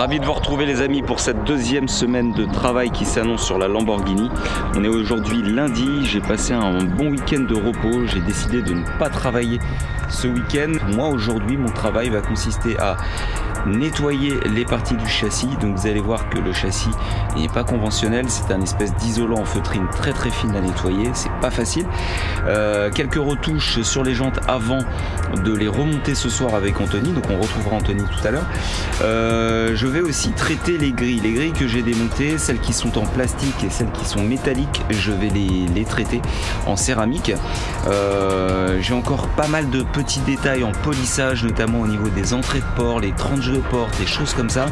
Ravi de vous retrouver les amis pour cette deuxième semaine de travail qui s'annonce sur la Lamborghini. On est aujourd'hui lundi, j'ai passé un bon week-end de repos, j'ai décidé de ne pas travailler ce week-end. Moi aujourd'hui mon travail va consister à nettoyer les parties du châssis. Donc vous allez voir que le châssis n'est pas conventionnel, c'est un espèce d'isolant en feutrine très fine à nettoyer, c'est pas facile. Quelques retouches sur les jantes avant de les remonter ce soir avec Anthony, donc on retrouvera Anthony tout à l'heure. Je vais aussi traiter les grilles que j'ai démontées, celles qui sont en plastique et celles qui sont métalliques, je vais les traiter en céramique. J'ai encore pas mal de petits détails en polissage, notamment au niveau des entrées de port, les tranches de porte, des choses comme ça,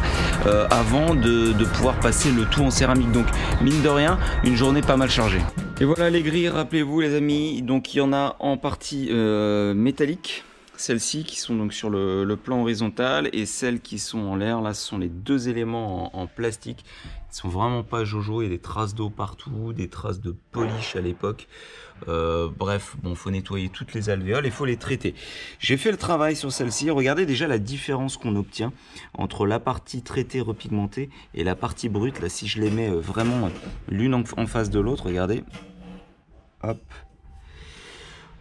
avant de pouvoir passer le tout en céramique. Donc mine de rien, une journée pas mal chargée. Et voilà les grilles, rappelez-vous les amis, donc il y en a en partie métallique, celles-ci qui sont donc sur le plan horizontal, et celles qui sont en l'air, là ce sont les deux éléments en plastique. Ils sont vraiment pas jojo, il y a des traces d'eau partout, des traces de polish à l'époque. Bref, bon, faut nettoyer toutes les alvéoles et faut les traiter. J'ai fait le travail sur celle-ci. Regardez déjà la différence qu'on obtient entre la partie traitée repigmentée et la partie brute. Là, si je les mets vraiment l'une en face de l'autre, regardez. Hop.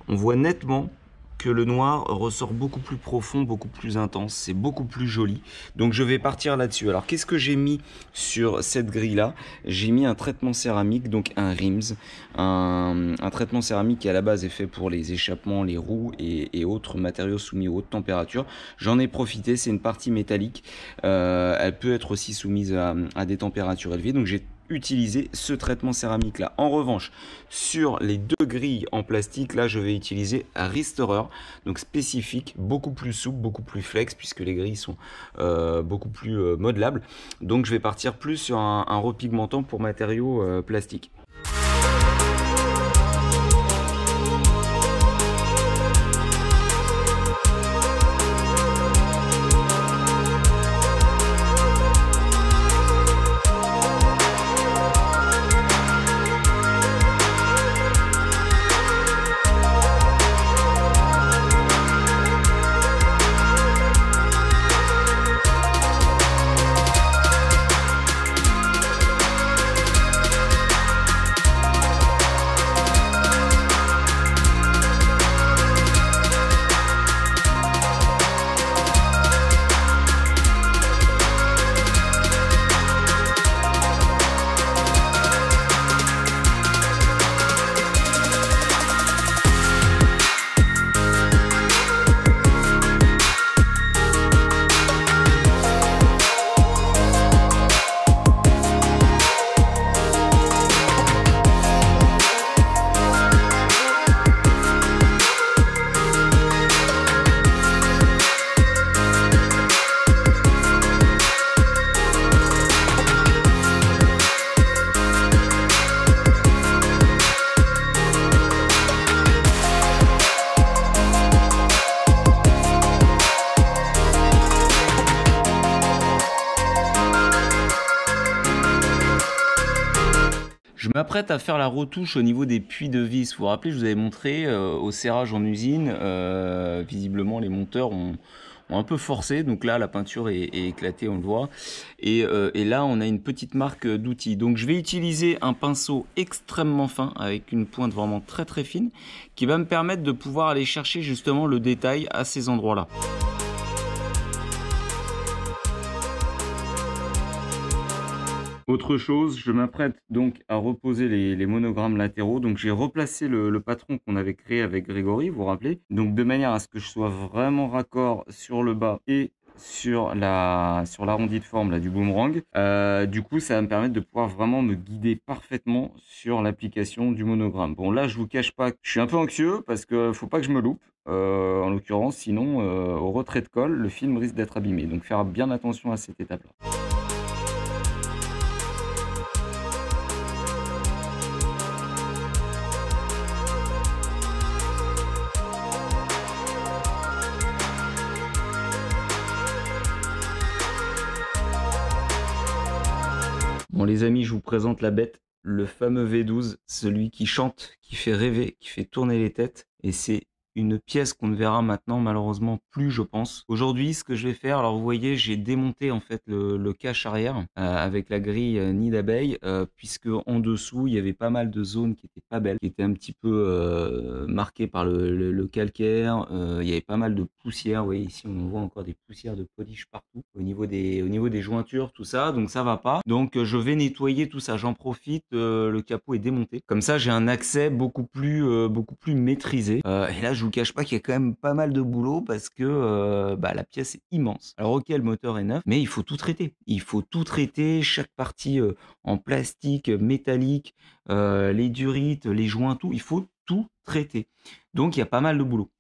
On voit nettement que le noir ressort beaucoup plus profond, beaucoup plus intense, c'est beaucoup plus joli. Donc je vais partir là-dessus. Alors qu'est-ce que j'ai mis sur cette grille là? J'ai mis un traitement céramique, donc un RIMS, un traitement céramique qui à la base est fait pour les échappements, les roues et autres matériaux soumis aux hautes températures. J'en ai profité, c'est une partie métallique, elle peut être aussi soumise à des températures élevées, donc j'ai utiliser ce traitement céramique là. En revanche, sur les deux grilles en plastique, là je vais utiliser un Restorer, donc spécifique, beaucoup plus souple, beaucoup plus flex, puisque les grilles sont beaucoup plus modelables. Donc je vais partir plus sur un repigmentant pour matériaux plastiques. Je m'apprête à faire la retouche au niveau des puits de vis. Vous vous rappelez, je vous avais montré au serrage en usine, visiblement les monteurs ont un peu forcé, donc là la peinture est éclatée, on le voit, et là on a une petite marque d'outils. Donc je vais utiliser un pinceau extrêmement fin avec une pointe vraiment très fine qui va me permettre de pouvoir aller chercher justement le détail à ces endroits là. Autre chose, je m'apprête donc à reposer les monogrammes latéraux. Donc j'ai replacé le patron qu'on avait créé avec Grégory, vous vous rappelez. Donc de manière à ce que je sois vraiment raccord sur le bas et sur l'arrondi de forme là, du boomerang. Du coup, ça va me permettre de pouvoir vraiment me guider parfaitement sur l'application du monogramme. Bon là, je vous cache pas que je suis un peu anxieux parce que faut pas que je me loupe. En l'occurrence, sinon au retrait de colle, le film risque d'être abîmé. Donc faire bien attention à cette étape-là. Bon les amis, je vous présente la bête, le fameux V12, celui qui chante, qui fait rêver, qui fait tourner les têtes, et c'est une pièce qu'on ne verra maintenant malheureusement plus, je pense. Aujourd'hui, ce que je vais faire, alors vous voyez, j'ai démonté en fait le cache arrière avec la grille nid d'abeille, puisque en dessous, il y avait pas mal de zones qui étaient pas belles, qui étaient un petit peu marquées par le calcaire. Il y avait pas mal de poussière. Vous voyez ici, on voit encore des poussières de polish partout au niveau des jointures, tout ça. Donc ça va pas. Donc je vais nettoyer tout ça. J'en profite. Le capot est démonté. Comme ça, j'ai un accès beaucoup plus maîtrisé. Et là, je vous cache pas qu'il y a quand même pas mal de boulot parce que la pièce est immense. Alors ok, le moteur est neuf, mais il faut tout traiter. Il faut tout traiter, chaque partie en plastique, métallique, les durites, les joints, tout. Il faut tout traiter. Donc il y a pas mal de boulot.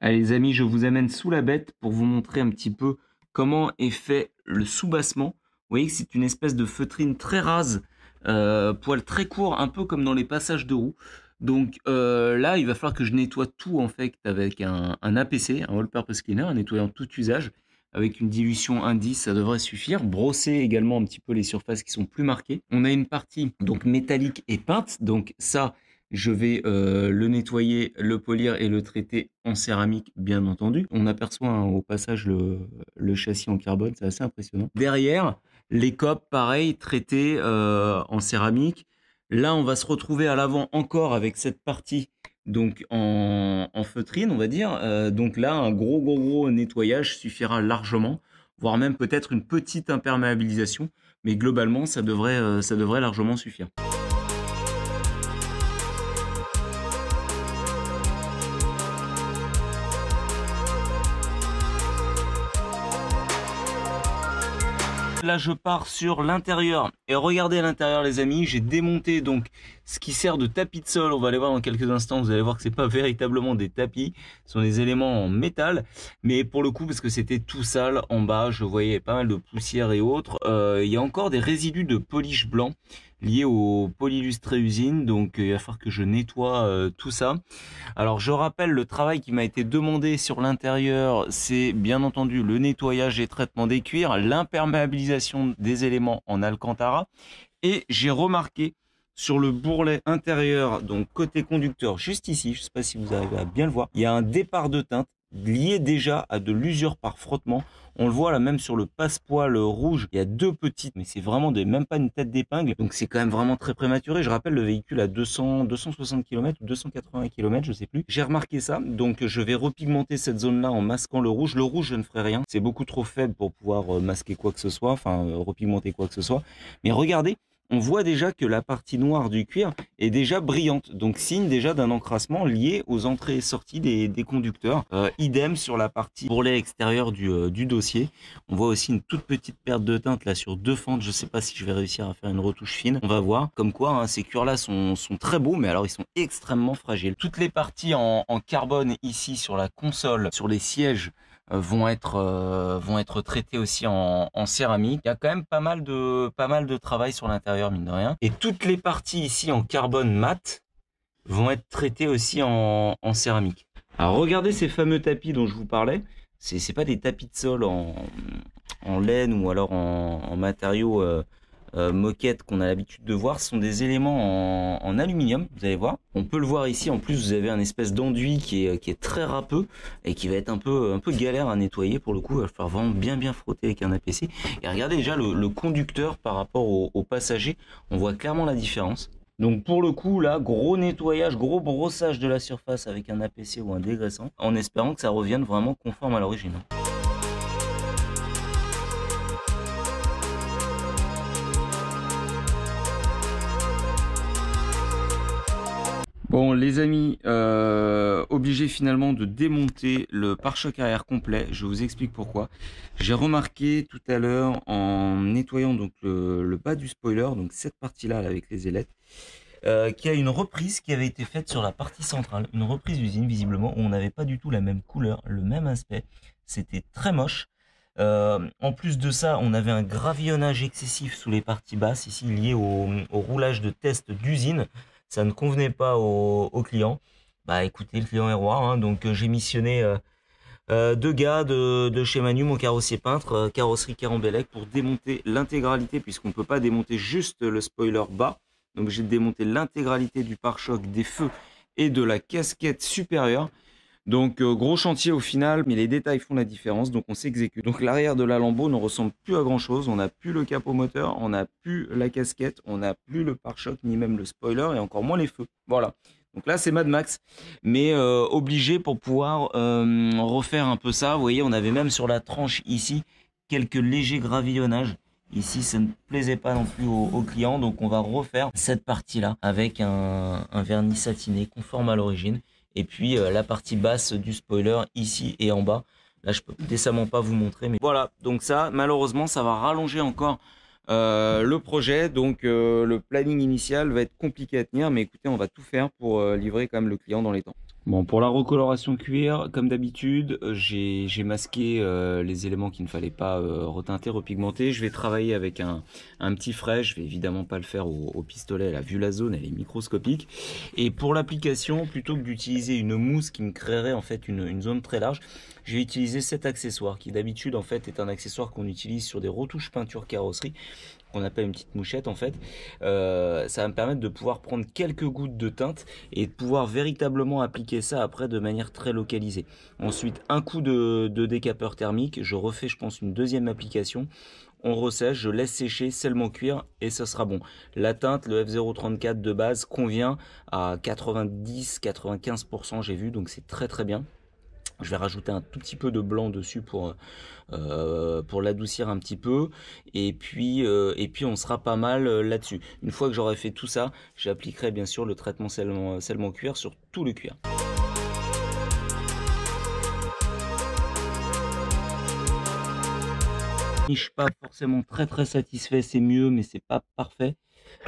Allez les amis, je vous amène sous la bête pour vous montrer un petit peu comment est fait le soubassement. Vous voyez que c'est une espèce de feutrine très rase, poil très court, un peu comme dans les passages de roues. Donc là, il va falloir que je nettoie tout en fait avec un APC, un All Purpose Cleaner, un nettoyant tout usage. Avec une dilution indice, ça devrait suffire. Brosser également un petit peu les surfaces qui sont plus marquées. On a une partie donc métallique et peinte, donc ça, je vais le nettoyer, le polir et le traiter en céramique, bien entendu. On aperçoit au passage le châssis en carbone, c'est assez impressionnant. Derrière, les copes, pareil, traités en céramique. Là, on va se retrouver à l'avant encore avec cette partie donc en feutrine, on va dire. Donc là, un gros nettoyage suffira largement, voire même peut-être une petite imperméabilisation. Mais globalement, ça devrait largement suffire. Là je pars sur l'intérieur et regardez à l'intérieur les amis, j'ai démonté donc ce qui sert de tapis de sol. On va aller voir dans quelques instants, vous allez voir que c'est pas véritablement des tapis, ce sont des éléments en métal, mais pour le coup parce que c'était tout sale en bas, je voyais pas mal de poussière et autres. Il y a encore des résidus de polish blanc liés au polylustré usine, donc il va falloir que je nettoie tout ça. Alors je rappelle le travail qui m'a été demandé sur l'intérieur, c'est bien entendu le nettoyage et traitement des cuirs, l'imperméabilisation des éléments en alcantara, et j'ai remarqué sur le bourrelet intérieur, donc côté conducteur, juste ici, je ne sais pas si vous arrivez à bien le voir, il y a un départ de teinte lié déjà à de l'usure par frottement. On le voit là même sur le passepoil rouge, il y a deux petites, mais c'est vraiment même pas une tête d'épingle, donc c'est quand même vraiment très prématuré. Je rappelle, le véhicule à 260 km ou 280 km, je sais plus. J'ai remarqué ça, donc je vais repigmenter cette zone-là en masquant le rouge. Le rouge, je ne ferai rien, c'est beaucoup trop faible pour pouvoir masquer quoi que ce soit, enfin repigmenter quoi que ce soit. Mais regardez, on voit déjà que la partie noire du cuir est déjà brillante, donc signe déjà d'un encrassement lié aux entrées et sorties des conducteurs. Idem sur la partie bourrelet extérieur du dossier. On voit aussi une toute petite perte de teinte là sur deux fentes. Je sais pas si je vais réussir à faire une retouche fine. On va voir. Comme quoi, hein, ces cuirs là sont très beaux, mais alors ils sont extrêmement fragiles. Toutes les parties en carbone ici sur la console, sur les sièges, vont être traités aussi en céramique. Il y a quand même pas mal de travail sur l'intérieur, mine de rien. Et toutes les parties ici en carbone mat vont être traitées aussi en céramique. Alors regardez ces fameux tapis dont je vous parlais. C'est pas des tapis de sol en laine ou alors en matériaux moquette qu'on a l'habitude de voir sont des éléments en aluminium, vous allez voir. On peut le voir ici, en plus vous avez un espèce d'enduit qui est très râpeux et qui va être un peu galère à nettoyer pour le coup. Il va falloir vraiment bien frotter avec un APC. Et regardez déjà le conducteur par rapport au passager, on voit clairement la différence. Donc pour le coup là, gros nettoyage, gros brossage de la surface avec un APC ou un dégraissant, en espérant que ça revienne vraiment conforme à l'origine. Bon les amis, obligé finalement de démonter le pare-choc arrière complet. Je vous explique pourquoi. J'ai remarqué tout à l'heure en nettoyant donc le bas du spoiler, donc cette partie là avec les ailettes, qu'il y a une reprise qui avait été faite sur la partie centrale, une reprise d'usine visiblement, où on n'avait pas du tout la même couleur, le même aspect. C'était très moche. En plus de ça, on avait un gravillonnage excessif sous les parties basses ici lié au roulage de test d'usine. Ça ne convenait pas au client. Bah écoutez, le client est roi, hein, donc j'ai missionné deux gars de chez Manu, mon carrossier peintre, carrosserie Carambellec, pour démonter l'intégralité, puisqu'on ne peut pas démonter juste le spoiler bas. Donc j'ai démonté l'intégralité du pare-choc, des feux et de la casquette supérieure. Donc gros chantier au final, mais les détails font la différence, donc on s'exécute. Donc l'arrière de la Lambo ne ressemble plus à grand chose, on n'a plus le capot moteur, on n'a plus la casquette, on n'a plus le pare-choc, ni même le spoiler, et encore moins les feux. Voilà, donc là c'est Mad Max, mais obligé pour pouvoir refaire un peu ça. Vous voyez, on avait même sur la tranche ici quelques légers gravillonnages. Ici, ça ne plaisait pas non plus au client, donc on va refaire cette partie-là avec un vernis satiné conforme à l'origine. Et puis la partie basse du spoiler ici et en bas. Là, je peux décemment pas vous montrer, mais voilà. Donc ça, malheureusement, ça va rallonger encore le projet. Donc le planning initial va être compliqué à tenir, mais écoutez, on va tout faire pour livrer quand même le client dans les temps. Bon, pour la recoloration cuir, comme d'habitude, j'ai masqué les éléments qu'il ne fallait pas reteinter, repigmenter. Je vais travailler avec un petit frais. Je vais évidemment pas le faire au pistolet. Elle a vu la zone, elle est microscopique. Et pour l'application, plutôt que d'utiliser une mousse qui me créerait en fait une zone très large, je vais utiliser cet accessoire qui d'habitude en fait est un accessoire qu'on utilise sur des retouches peinture carrosserie, qu'on appelle une petite mouchette en fait. Ça va me permettre de pouvoir prendre quelques gouttes de teinte et de pouvoir véritablement appliquer ça après de manière très localisée. Ensuite, un coup de décapeur thermique, je refais je pense une deuxième application, on ressèche, je laisse sécher, seulement cuire et ça sera bon. La teinte, le F034 de base convient à 90-95%, j'ai vu, donc c'est très bien. Je vais rajouter un tout petit peu de blanc dessus pour l'adoucir un petit peu. Et puis on sera pas mal là-dessus. Une fois que j'aurai fait tout ça, j'appliquerai bien sûr le traitement seulement cuir sur tout le cuir. Je suis pas forcément très satisfait, c'est mieux, mais c'est pas parfait.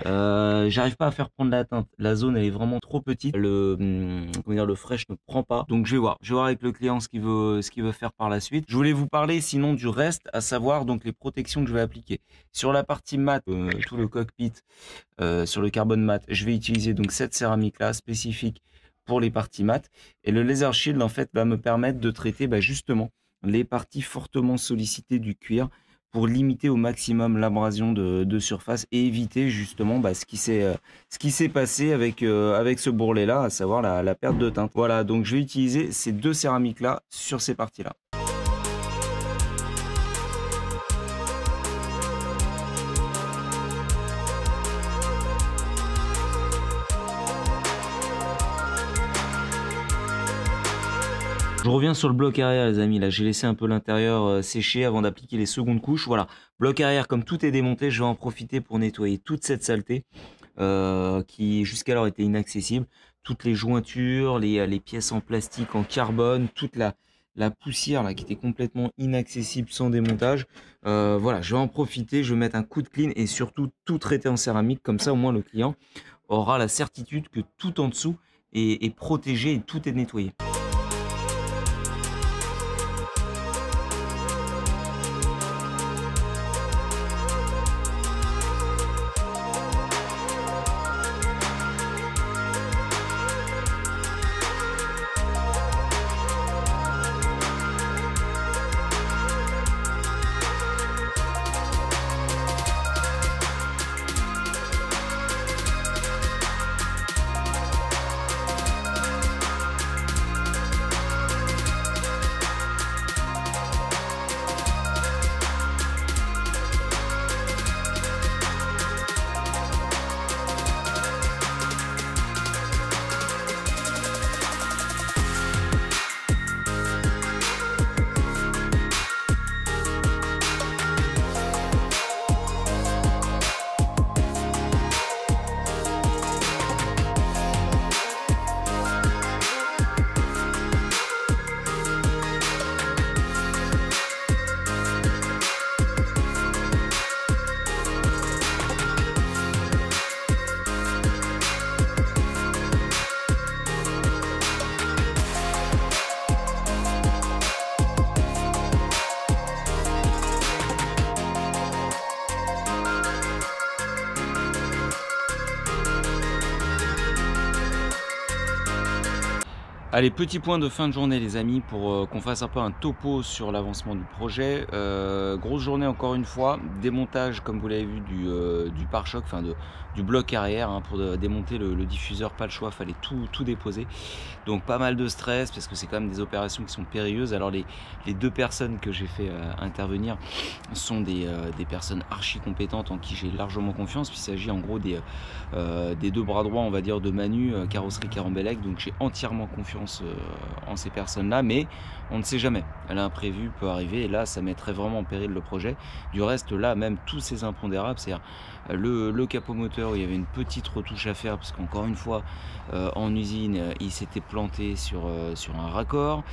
J'arrive pas à faire prendre la teinte, la zone elle est vraiment trop petite, le fresh ne prend pas, donc je vais voir avec le client ce qu'il veut faire par la suite. Je voulais vous parler sinon du reste, à savoir donc les protections que je vais appliquer sur la partie mat, tout le cockpit, sur le carbone mat. Je vais utiliser donc cette céramique là spécifique pour les parties mat, et le laser shield en fait va me permettre de traiter justement les parties fortement sollicitées du cuir, pour limiter au maximum l'abrasion de surface et éviter justement ce qui s'est passé avec ce bourrelet là, à savoir la perte de teinte. Voilà, donc je vais utiliser ces deux céramiques là sur ces parties là. Je reviens sur le bloc arrière les amis, là j'ai laissé un peu l'intérieur sécher avant d'appliquer les secondes couches. Voilà, bloc arrière, comme tout est démonté, je vais en profiter pour nettoyer toute cette saleté qui jusqu'alors était inaccessible. Toutes les jointures, les pièces en plastique, en carbone, toute la poussière là qui était complètement inaccessible sans démontage. Voilà, je vais en profiter, je vais mettre un coup de clean et surtout tout traiter en céramique, comme ça au moins le client aura la certitude que tout en dessous est protégé et tout est nettoyé. Allez, petit point de fin de journée les amis pour qu'on fasse un peu un topo sur l'avancement du projet. Grosse journée encore une fois, démontage comme vous l'avez vu du pare-choc, enfin du bloc arrière hein, pour démonter le diffuseur, pas le choix, fallait tout déposer. Donc pas mal de stress parce que c'est quand même des opérations qui sont périlleuses. Alors les deux personnes que j'ai fait intervenir sont des personnes archi compétentes en qui j'ai largement confiance. Il s'agit en gros des deux bras droits on va dire de Manu, Carrosserie Carambellec, donc j'ai entièrement confiance en ces personnes-là, mais on ne sait jamais. L'imprévu peut arriver et là, ça mettrait vraiment en péril le projet. Du reste, là, même tous ces impondérables, c'est-à-dire le capot moteur où il y avait une petite retouche à faire parce qu'encore une fois, en usine, il s'était planté sur un raccord.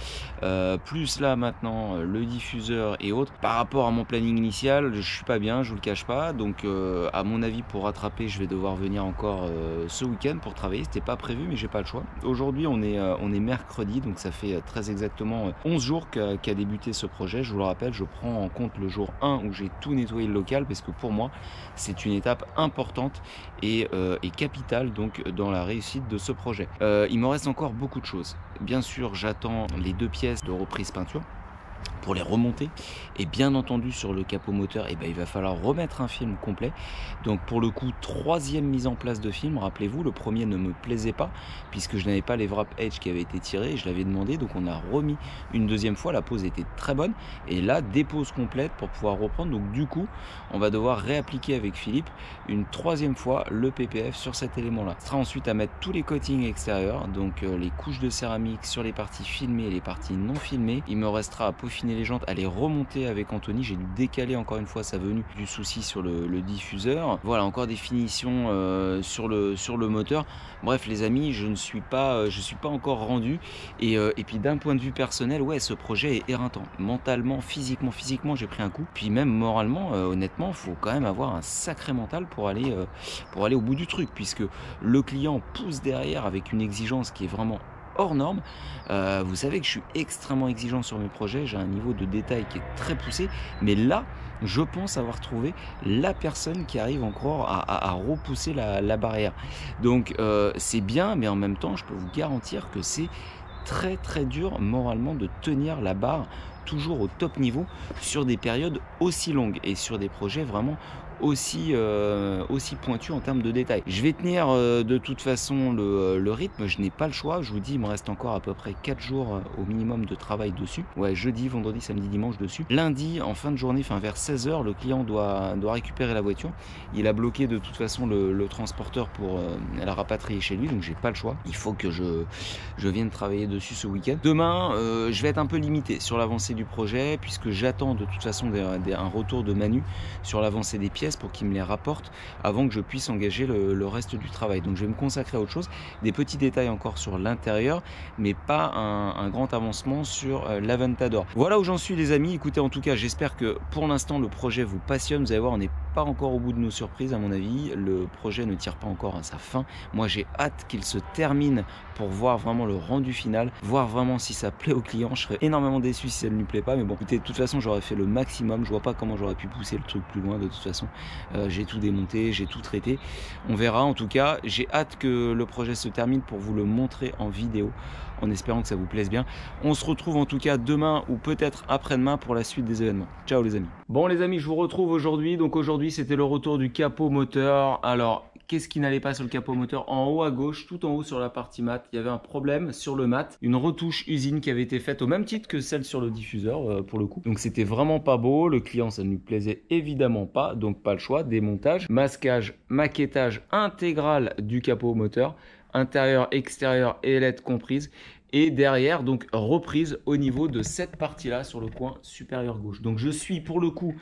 Plus là, maintenant, le diffuseur et autres. Par rapport à mon planning initial, je suis pas bien, je vous le cache pas. Donc, à mon avis, pour rattraper, je vais devoir venir encore ce week-end pour travailler. C'était pas prévu, mais j'ai pas le choix. Aujourd'hui, on est mercredi, donc ça fait très exactement 11 jours qu'a débuté ce projet. Je vous le rappelle, je prends en compte le jour 1 où j'ai tout nettoyé le local parce que pour moi, c'est une étape importante et capitale donc dans la réussite de ce projet. Il me reste encore beaucoup de choses. Bien sûr, j'attends les 2 pièces de reprise peinture pour les remonter et bien entendu sur le capot moteur il va falloir remettre un film complet. Donc pour le coup 3e mise en place de film, rappelez-vous le premier ne me plaisait pas puisque je n'avais pas les wrap edge qui avaient été tirés et je l'avais demandé, donc on a remis une 2e fois, la pose était très bonne et là dépose complète pour pouvoir reprendre. Donc du coup on va devoir réappliquer avec Philippe une 3e fois le PPF sur cet élément là. Ce sera ensuite à mettre tous les coatings extérieurs, donc les couches de céramique sur les parties filmées et les parties non filmées. Il me restera à peaufiner les jantes, à les remonter avec Anthony. J'ai dû décaler encore une fois sa venue du souci sur le diffuseur. Voilà, encore des finitions sur le moteur. Bref les amis, je suis pas encore rendu et puis d'un point de vue personnel, ouais, ce projet est éreintant. Mentalement, physiquement j'ai pris un coup. Puis même moralement, honnêtement, faut quand même avoir un sacré mental pour aller au bout du truc, puisque le client pousse derrière avec une exigence qui est vraiment hors norme. Vous savez que je suis extrêmement exigeant sur mes projets, j'ai un niveau de détail qui est très poussé, mais là je pense avoir trouvé la personne qui arrive encore à repousser la barrière. Donc c'est bien, mais en même temps je peux vous garantir que c'est très très dur moralement de tenir la barre toujours au top niveau sur des périodes aussi longues et sur des projets vraiment aussi pointu en termes de détails. Je vais tenir de toute façon le rythme, je n'ai pas le choix. Je vous dis, il me reste encore à peu près 4 jours au minimum de travail dessus. Ouais, jeudi, vendredi, samedi, dimanche dessus. Lundi, en fin de journée, enfin vers 16h, le client doit récupérer la voiture. Il a bloqué de toute façon le transporteur pour la rapatrier chez lui, donc j'ai pas le choix. Il faut que je vienne travailler dessus ce week-end. Demain, je vais être un peu limité sur l'avancée du projet puisque j'attends de toute façon un retour de Manu sur l'avancée des pièces pour qu'il me les rapporte avant que je puisse engager le reste du travail. Donc je vais me consacrer à autre chose, des petits détails encore sur l'intérieur, mais pas un grand avancement sur l'Aventador. Voilà où j'en suis les amis. Écoutez, en tout cas j'espère que pour l'instant le projet vous passionne. Vous allez voir, on n'est pas encore au bout de nos surprises à mon avis, le projet ne tire pas encore à sa fin. Moi j'ai hâte qu'il se termine pour voir vraiment le rendu final, voir vraiment si ça plaît au client. Je serais énormément déçu si ça ne lui plaît pas, mais bon écoutez, de toute façon j'aurais fait le maximum, je vois pas comment j'aurais pu pousser le truc plus loin. De toute façon j'ai tout démonté, j'ai tout traité, on verra. En tout cas j'ai hâte que le projet se termine pour vous le montrer en vidéo en espérant que ça vous plaise bien. On se retrouve en tout cas demain ou peut-être après-demain pour la suite des événements. Ciao les amis. Bon les amis, je vous retrouve aujourd'hui. Donc aujourd'hui c'était le retour du capot moteur. Alors qu'est-ce qui n'allait pas sur le capot moteur? En haut à gauche, tout en haut sur la partie mat, il y avait un problème sur le mat, une retouche usine qui avait été faite au même titre que celle sur le diffuseur pour le coup. Donc c'était vraiment pas beau, le client ça ne lui plaisait évidemment pas, donc pas le choix, démontage, masquage, maquettage intégral du capot moteur, intérieur, extérieur et LED comprise. Et derrière, donc reprise au niveau de cette partie-là sur le coin supérieur gauche. Donc je suis pour le coup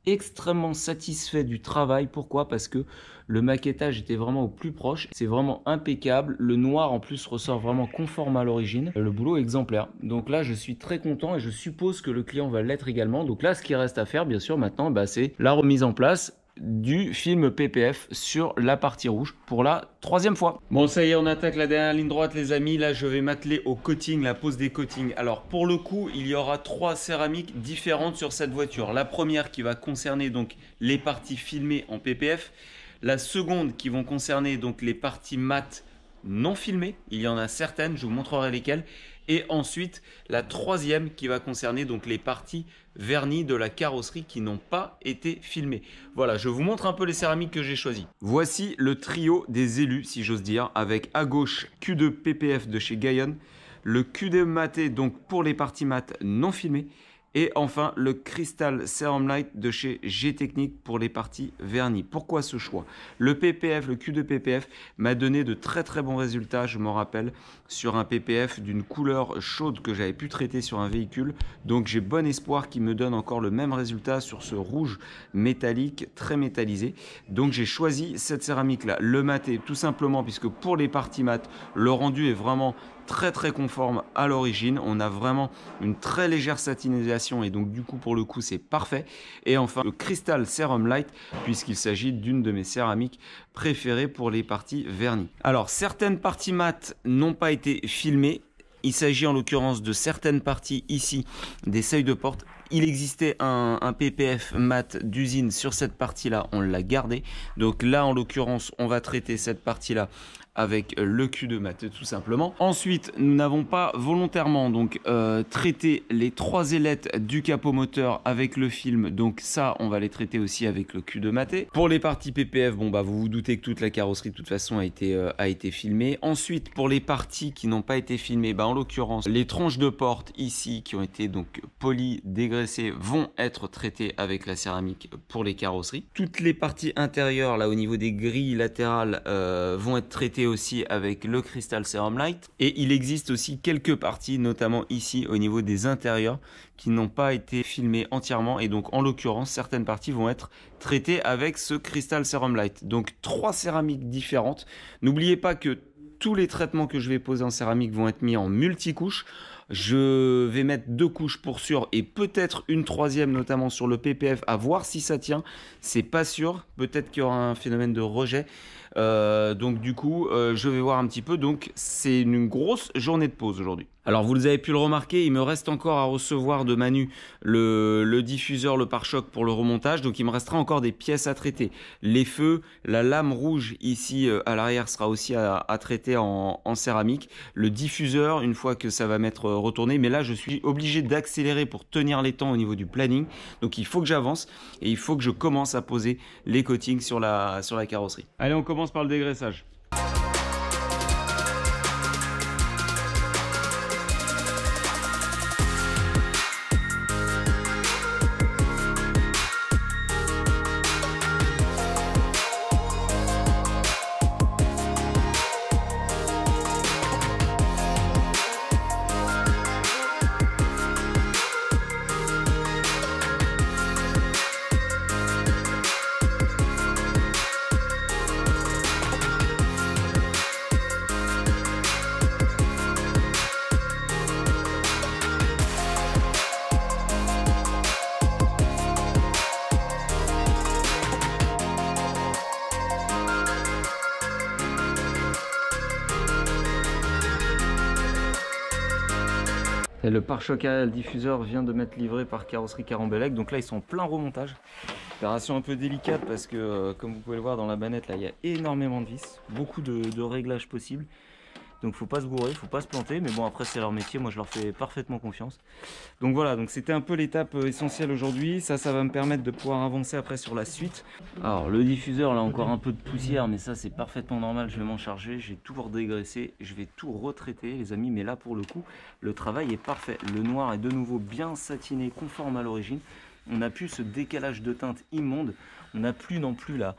extrêmement satisfait du travail. Pourquoi? Parce que le maquettage était vraiment au plus proche. C'est vraiment impeccable. Le noir en plus ressort vraiment conforme à l'origine. Le boulot est exemplaire. Donc là, je suis très content et je suppose que le client va l'être également. Donc là, ce qui reste à faire, bien sûr, maintenant, c'est la remise en place du film PPF sur la partie rouge pour la 3e fois. Bon, ça y est, on attaque la dernière ligne droite les amis. Là je vais m'atteler au coating, la pose des coatings. Alors pour le coup il y aura 3 céramiques différentes sur cette voiture. La première qui va concerner donc les parties filmées en PPF, la seconde qui vont concerner donc les parties mat non filmées. Il y en a certaines, je vous montrerai lesquelles. Et ensuite, la troisième qui va concerner donc les parties vernies de la carrosserie qui n'ont pas été filmées. Voilà, je vous montre un peu les céramiques que j'ai choisies. Voici le trio des élus, si j'ose dire, avec à gauche Q2 PPF de chez Gaillon, le Q2 maté donc pour les parties mat non filmées, et enfin, le Crystal Serum Light de chez G-Technique pour les parties vernies. Pourquoi ce choix? Le PPF, le Q2 PPF m'a donné de très très bons résultats, je m'en rappelle, sur un PPF d'une couleur chaude que j'avais pu traiter sur un véhicule. Donc j'ai bon espoir qu'il me donne encore le même résultat sur ce rouge métallique, très métallisé. Donc j'ai choisi cette céramique-là, le maté, tout simplement, puisque pour les parties mat, le rendu est vraiment très conforme à l'origine. On a vraiment une très légère satinisation et donc du coup pour le coup c'est parfait. Et enfin le Crystal Serum Light, puisqu'il s'agit d'une de mes céramiques préférées pour les parties vernies. Alors certaines parties mat n'ont pas été filmées. Il s'agit en l'occurrence de certaines parties ici des seuils de porte. Il existait un PPF mat d'usine sur cette partie-là, on l'a gardé. Donc là, en l'occurrence, on va traiter cette partie-là avec le Q2 mat tout simplement. Ensuite, nous n'avons pas volontairement donc traité les 3 ailettes du capot moteur avec le film. Donc ça, on va les traiter aussi avec le Q2 maté. Pour les parties PPF, bon bah vous vous doutez que toute la carrosserie de toute façon a été filmée. Ensuite, pour les parties qui n'ont pas été filmées, bah en l'occurrence, les tranches de porte ici qui ont été donc polies, dégraissées, vont être traitées avec la céramique pour les carrosseries. Toutes les parties intérieures là au niveau des grilles latérales vont être traitées aussi avec le Crystal Serum Light. Et il existe aussi quelques parties, notamment ici au niveau des intérieurs, qui n'ont pas été filmées entièrement. Et donc en l'occurrence, certaines parties vont être traitées avec ce Crystal Serum Light. Donc 3 céramiques différentes. N'oubliez pas que tous les traitements que je vais poser en céramique vont être mis en multicouche. Je vais mettre 2 couches pour sûr et peut-être une 3e, notamment sur le PPF, à voir si ça tient. C'est pas sûr. Peut-être qu'il y aura un phénomène de rejet. Donc du coup, je vais voir un petit peu. Donc c'est une grosse journée de pause aujourd'hui. Alors vous avez pu le remarquer, il me reste encore à recevoir de Manu le diffuseur, le pare-choc pour le remontage. Donc il me restera encore des pièces à traiter. Les feux, la lame rouge ici à l'arrière sera aussi à traiter en céramique. Le diffuseur, une fois que ça va m'être retourné. Mais là, je suis obligé d'accélérer pour tenir les temps au niveau du planning. Donc il faut que j'avance et il faut que je commence à poser les coatings sur la carrosserie. Allez, on commence par le dégraissage. Et le pare-choc à diffuseur vient de m'être livré par Carrosserie Carambellec. Donc là, ils sont en plein remontage. Opération un peu délicate parce que, comme vous pouvez le voir dans la bannette, là, il y a énormément de vis. Beaucoup de réglages possibles. Donc faut pas se gourer, faut pas se planter. Mais bon, après, c'est leur métier. Moi, je leur fais parfaitement confiance. Donc voilà, donc c'était un peu l'étape essentielle aujourd'hui. Ça va me permettre de pouvoir avancer après sur la suite. Alors, le diffuseur, là, encore un peu de poussière. Mais ça, c'est parfaitement normal. Je vais m'en charger. J'ai tout redégraissé. Je vais tout retraiter, les amis. Mais là, pour le coup, le travail est parfait. Le noir est de nouveau bien satiné, conforme à l'origine. On n'a plus ce décalage de teinte immonde. On n'a plus non plus la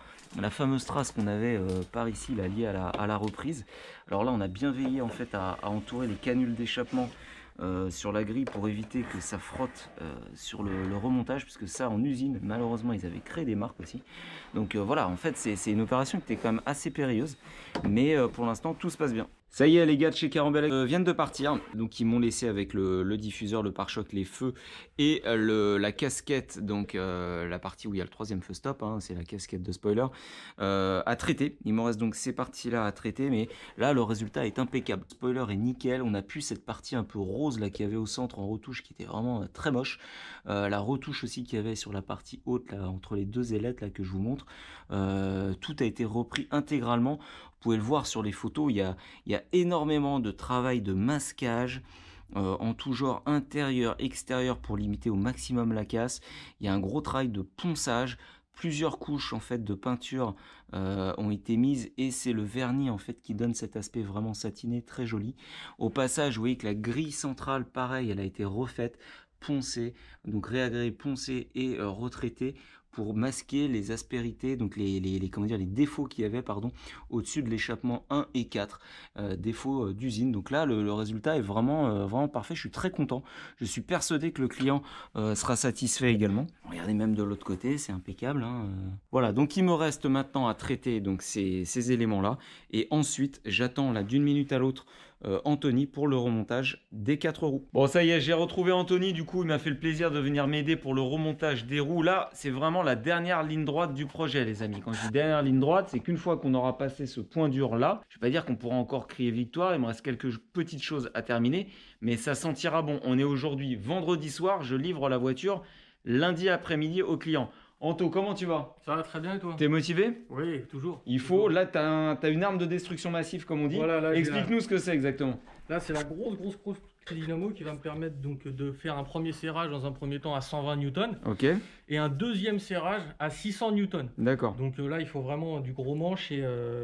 fameuse trace qu'on avait par ici, là, liée à la reprise. Alors là, on a bien veillé en fait à entourer les canules d'échappement sur la grille pour éviter que ça frotte sur le remontage, puisque ça, en usine, malheureusement, ils avaient créé des marques aussi. Donc voilà, en fait, c'est une opération qui était quand même assez périlleuse. Mais pour l'instant, tout se passe bien. Ça y est, les gars de chez Carambellec viennent de partir. Donc ils m'ont laissé avec le diffuseur, le pare-choc, les feux et la casquette, donc la partie où il y a le 3e feu stop, hein, c'est la casquette de spoiler, à traiter. Il me reste donc ces parties-là à traiter, mais là le résultat est impeccable. Le spoiler est nickel, on a plus cette partie un peu rose là qu'il y avait au centre en retouche qui était vraiment très moche. La retouche aussi qu'il y avait sur la partie haute, là, entre les 2 ailettes là, que je vous montre. Tout a été repris intégralement pouvez le voir sur les photos, il y a énormément de travail de masquage en tout genre, intérieur, extérieur, pour limiter au maximum la casse. Il y a un gros travail de ponçage. Plusieurs couches en fait de peinture ont été mises et c'est le vernis en fait qui donne cet aspect vraiment satiné, très joli. Au passage, vous voyez que la grille centrale, pareil, elle a été refaite, poncée, donc réagréée, poncée et retraitée pour masquer les aspérités, donc comment dire, les défauts qu'il y avait au-dessus de l'échappement 1 et 4, défauts d'usine. Donc là, le résultat est vraiment parfait. Je suis très content. Je suis persuadé que le client sera satisfait également. Regardez, même de l'autre côté, c'est impeccable. Voilà, donc il me reste maintenant à traiter donc ces éléments-là. Et ensuite, j'attends là d'une minute à l'autre Anthony pour le remontage des 4 roues. Bon, ça y est, j'ai retrouvé Anthony. Du coup, il m'a fait le plaisir de venir m'aider pour le remontage des roues. Là, c'est vraiment la dernière ligne droite du projet, les amis. Quand je dis dernière ligne droite, c'est qu'une fois qu'on aura passé ce point dur là, je ne vais pas dire qu'on pourra encore crier victoire. Il me reste quelques petites choses à terminer, mais ça sentira bon. On est aujourd'hui vendredi soir. Je livre la voiture lundi après-midi au client. Anto, comment tu vas? Ça va très bien et toi? T'es motivé? Oui, toujours. Il faut, là, tu as une arme de destruction massive, comme on dit. Voilà, explique-nous ce que c'est exactement. Là, c'est la grosse clé dynamo qui va me permettre donc de faire un premier serrage dans un premier temps à 120 newtons. Ok. Et un deuxième serrage à 600 newtons. D'accord. Donc là, il faut vraiment du gros manche et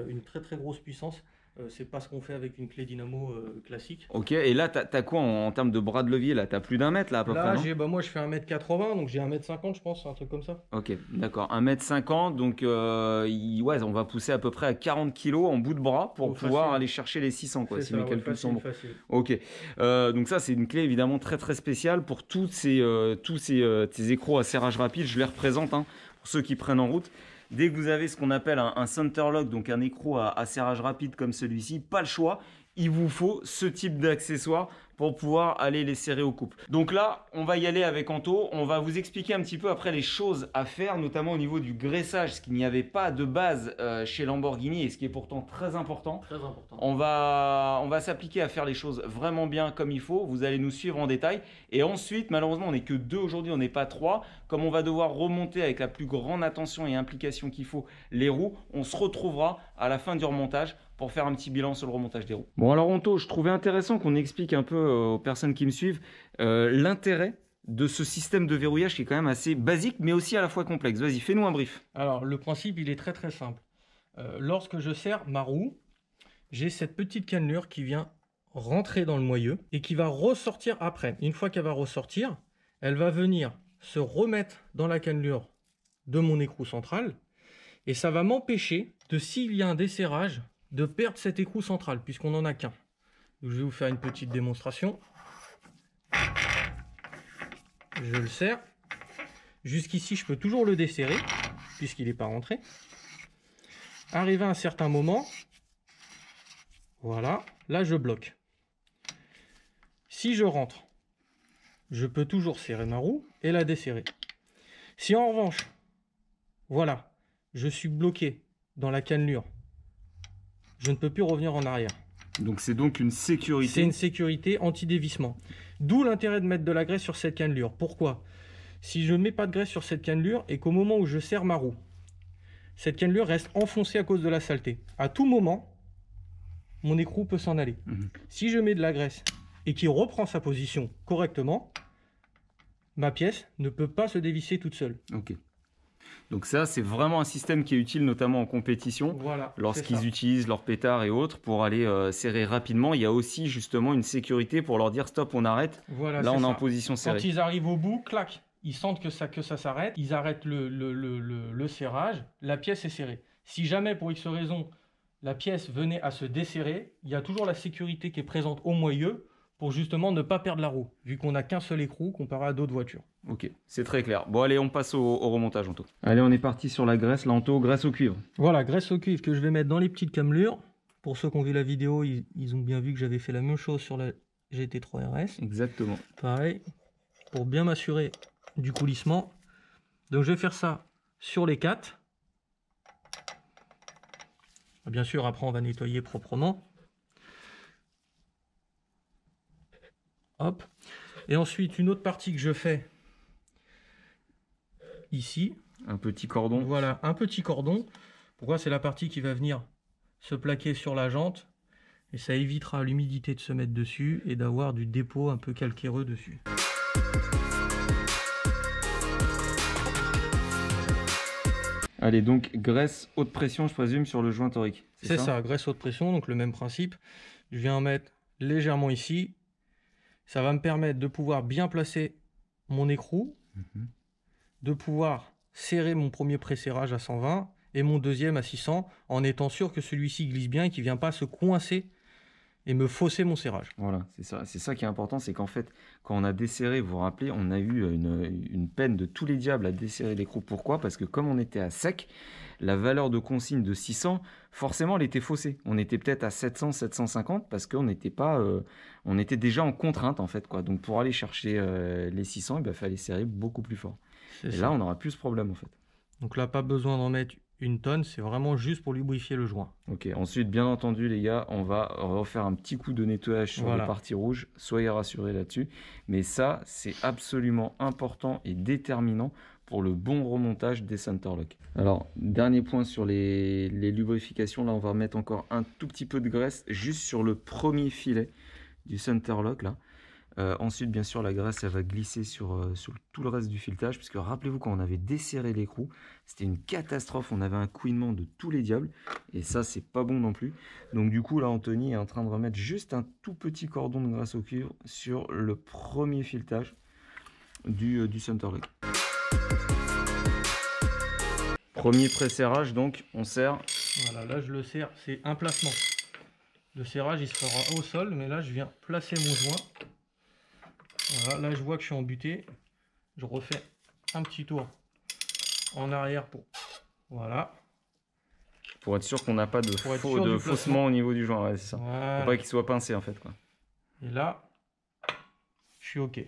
une très grosse puissance. C'est pas ce qu'on fait avec une clé dynamo classique. Ok, et là, t'as quoi en termes de bras de levier? Là, t'as plus d'1 mètre là à peu près, non? Moi je fais 1m80, donc j'ai 1m50 je pense, un truc comme ça. Ok, d'accord, 1m50, donc ouais, on va pousser à peu près à 40 kg en bout de bras pour pouvoir aller chercher les 600, quoi, si mes calculs sont bons. Ok, donc ça c'est une clé évidemment très spéciale pour tous ces écrous à serrage rapide. Je les représente pour ceux qui prennent en route. Dès que vous avez ce qu'on appelle un center lock, donc un écrou à serrage rapide comme celui-ci, pas le choix, il vous faut ce type d'accessoire pour pouvoir aller les serrer au couple. Donc là, on va y aller avec Anto. On va vous expliquer un petit peu après les choses à faire, notamment au niveau du graissage, ce qu'il n'y avait pas de base chez Lamborghini et ce qui est pourtant très important. Très important. On va s'appliquer à faire les choses vraiment bien comme il faut. Vous allez nous suivre en détail. Et ensuite, malheureusement, on n'est que 2 aujourd'hui, on n'est pas 3. Comme on va devoir remonter avec la plus grande attention et implication qu'il faut les roues, on se retrouvera à la fin du remontage pour faire un petit bilan sur le remontage des roues. Bon, alors Anto, je trouvais intéressant qu'on explique un peu aux personnes qui me suivent l'intérêt de ce système de verrouillage qui est quand même assez basique mais aussi à la fois complexe. Vas-y, fais-nous un brief. Alors, le principe, il est très simple. Lorsque je serre ma roue, j'ai cette petite cannelure qui vient rentrer dans le moyeu et qui va ressortir après. Une fois qu'elle va ressortir, elle va venir se remettre dans la cannelure de mon écrou central et ça va m'empêcher de, s'il y a un desserrage, de perdre cet écrou central puisqu'on n'en a qu'un. Donc, je vais vous faire une petite démonstration. Je le serre. Jusqu'ici, je peux toujours le desserrer puisqu'il n'est pas rentré. Arrivé à un certain moment, voilà, là je bloque. Si je rentre, je peux toujours serrer ma roue et la desserrer. Si en revanche, voilà, je suis bloqué dans la cannelure, je ne peux plus revenir en arrière. Donc c'est donc une sécurité. C'est une sécurité anti-dévissement. D'où l'intérêt de mettre de la graisse sur cette cannelure. Pourquoi? Si je ne mets pas de graisse sur cette cannelure et qu'au moment où je serre ma roue, cette cannelure reste enfoncée à cause de la saleté. À tout moment, mon écrou peut s'en aller. Si je mets de la graisse et qu'il reprend sa position correctement, ma pièce ne peut pas se dévisser toute seule. Ok. Donc ça, c'est vraiment un système qui est utile notamment en compétition, voilà, lorsqu'ils utilisent leurs pétards et autres pour aller serrer rapidement. Il y a aussi justement une sécurité pour leur dire stop, on arrête. Voilà, là, on est en position serrée. Quand ils arrivent au bout, clac, ils sentent que ça s'arrête, ils arrêtent le serrage, la pièce est serrée. Si jamais, pour X raison, la pièce venait à se desserrer, il y a toujours la sécurité qui est présente au moyeu pour justement ne pas perdre la roue, vu qu'on n'a qu'un seul écrou comparé à d'autres voitures. Ok, c'est très clair. Bon, allez, on passe au remontage, Anto. Allez, on est parti sur la graisse, là, Anto, graisse au cuivre. Voilà, graisse au cuivre que je vais mettre dans les petites cannelures. Pour ceux qui ont vu la vidéo, ils ont bien vu que j'avais fait la même chose sur la GT3 RS. Exactement. Pareil, pour bien m'assurer du coulissement. Donc je vais faire ça sur les 4. Bien sûr, après on va nettoyer proprement. Hop. Et ensuite, une autre partie que je fais ici. Un petit cordon. Voilà, un petit cordon. Pourquoi? C'est la partie qui va venir se plaquer sur la jante et ça évitera l'humidité de se mettre dessus et d'avoir du dépôt un peu calcaireux dessus. Allez, donc graisse haute pression, je présume, sur le joint torique. C'est ça, graisse haute pression, donc le même principe. Je viens en mettre légèrement ici. Ça va me permettre de pouvoir bien placer mon écrou, de pouvoir serrer mon premier pré-serrage à 120 et mon deuxième à 600 en étant sûr que celui-ci glisse bien et qu'il ne vient pas se coincer et me fausser mon serrage. Voilà, c'est ça qui est important, c'est qu'en fait, quand on a desserré, vous vous rappelez, on a eu une peine de tous les diables à desserrer l'écrou. Pourquoi? Parce que comme on était à sec, la valeur de consigne de 600, forcément, elle était faussée. On était peut-être à 700, 750 parce qu'on n'était pas, on était déjà en contrainte en fait, quoi. Donc pour aller chercher les 600, il fallait serrer beaucoup plus fort. Et là, on n'aura plus ce problème en fait. Donc là, pas besoin d'en mettre une tonne, c'est vraiment juste pour lubrifier le joint. Ok, ensuite, bien entendu, les gars, on va refaire un petit coup de nettoyage sur les parties rouges. Soyez rassurés là-dessus. Mais ça, c'est absolument important et déterminant pour le bon remontage des centerlocks. Alors, dernier point sur les lubrifications. Là, on va mettre encore un tout petit peu de graisse juste sur le premier filet du centerlock, là. Ensuite, bien sûr, la graisse, elle va glisser sur tout le reste du filetage, puisque rappelez-vous, quand on avait desserré l'écrou, c'était une catastrophe. On avait un couinement de tous les diables, et ça, c'est pas bon non plus. Donc du coup, là, Anthony est en train de remettre juste un tout petit cordon de graisse au cuivre sur le premier filetage du centerlock. Premier pré-serrage, donc, on serre. Voilà, là, je le serre, c'est un placement. Le serrage, il se fera au sol, mais là, je viens placer mon joint. Voilà, là je vois que je suis embuté, je refais un petit tour en arrière pour pour être sûr qu'on n'a pas de faussement au niveau du joint, ouais, c'est ça. Voilà. Faut pas qu'il soit pincé en fait, quoi. Et là, je suis ok.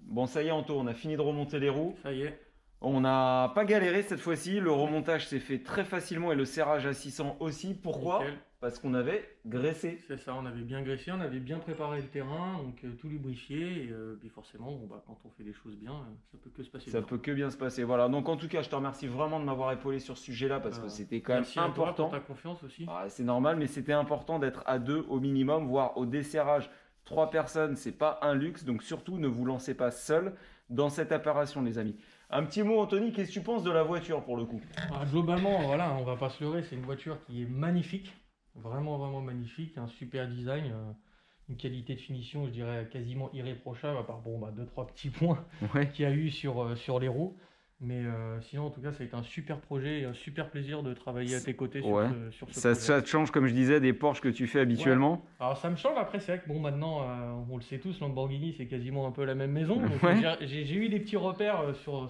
Bon, ça y est, Anto, on a fini de remonter les roues. Ça y est. On n'a pas galéré cette fois-ci. Le remontage s'est fait très facilement et le serrage à 600 aussi. Pourquoi? Nickel. Parce qu'on avait graissé. C'est ça, on avait bien graissé, on avait bien préparé le terrain, donc tout lubrifié. Et puis forcément, quand on fait les choses bien, ça peut que se passer. Ça peut que bien se passer. Voilà. Donc en tout cas, je te remercie vraiment de m'avoir épaulé sur ce sujet-là parce que c'était quand même important. Merci pour ta confiance aussi. C'est normal, mais c'était important d'être à 2 au minimum, voire au desserrage. 3 personnes, c'est pas un luxe, donc surtout ne vous lancez pas seul dans cette opération, les amis. Un petit mot, Anthony, qu'est-ce que tu penses de la voiture pour le coup? Globalement, voilà, on va pas se leurrer, c'est une voiture qui est magnifique, vraiment vraiment magnifique, un super design, une qualité de finition, je dirais quasiment irréprochable, à part 2-3 petits points qu'il y a eu sur les roues. Mais sinon, en tout cas, ça a été un super projet et un super plaisir de travailler à tes côtés sur ce projet. Ça te change, comme je disais, des Porsche que tu fais habituellement? Ouais. Alors, ça me change. Après, c'est vrai que maintenant, on le sait tous, Lamborghini, c'est quasiment un peu la même maison. Donc, j'ai eu des petits repères sur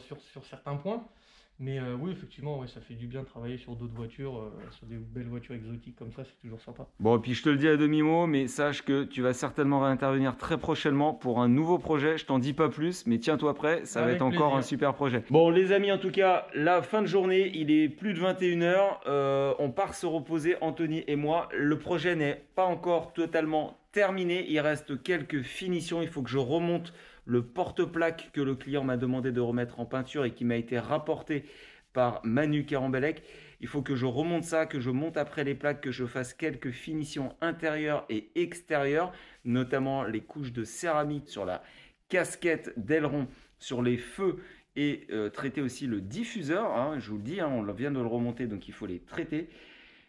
certains points. Mais oui, effectivement, ça fait du bien de travailler sur d'autres voitures, sur des belles voitures exotiques comme ça, c'est toujours sympa. Bon, et puis je te le dis à demi-mot, mais sache que tu vas certainement réintervenir très prochainement pour un nouveau projet. Je t'en dis pas plus, mais tiens-toi prêt, ça va être encore un super projet. Bon, les amis, en tout cas, la fin de journée, il est plus de 21 h. On part se reposer, Anthony et moi. Le projet n'est pas encore totalement terminé. Il reste quelques finitions. Il faut que je remonte le porte-plaque que le client m'a demandé de remettre en peinture et qui m'a été rapporté par Manu Carambellec. Il faut que je remonte ça, que je monte après les plaques, que je fasse quelques finitions intérieures et extérieures, notamment les couches de céramique sur la casquette d'aileron, sur les feux et traiter aussi le diffuseur. Je vous le dis, on vient de le remonter, donc il faut les traiter.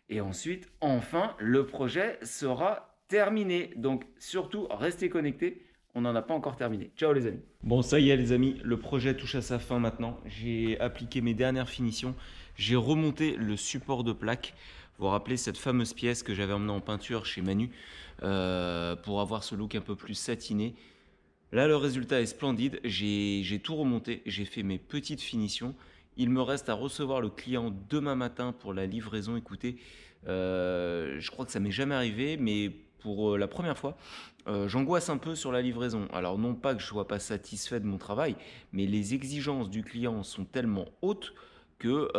Et ensuite, enfin, le projet sera terminé. Donc surtout, restez connectés. On n'en a pas encore terminé. Ciao les amis. Bon, ça y est les amis, le projet touche à sa fin maintenant. J'ai appliqué mes dernières finitions. J'ai remonté le support de plaque. Vous vous rappelez cette fameuse pièce que j'avais emmenée en peinture chez Manu pour avoir ce look un peu plus satiné. Là, le résultat est splendide. J'ai tout remonté. J'ai fait mes petites finitions. Il me reste à recevoir le client demain matin pour la livraison. Écoutez, je crois que ça m'est jamais arrivé, mais pour la première fois, j'angoisse un peu sur la livraison. Alors non pas que je ne sois pas satisfait de mon travail, mais les exigences du client sont tellement hautes que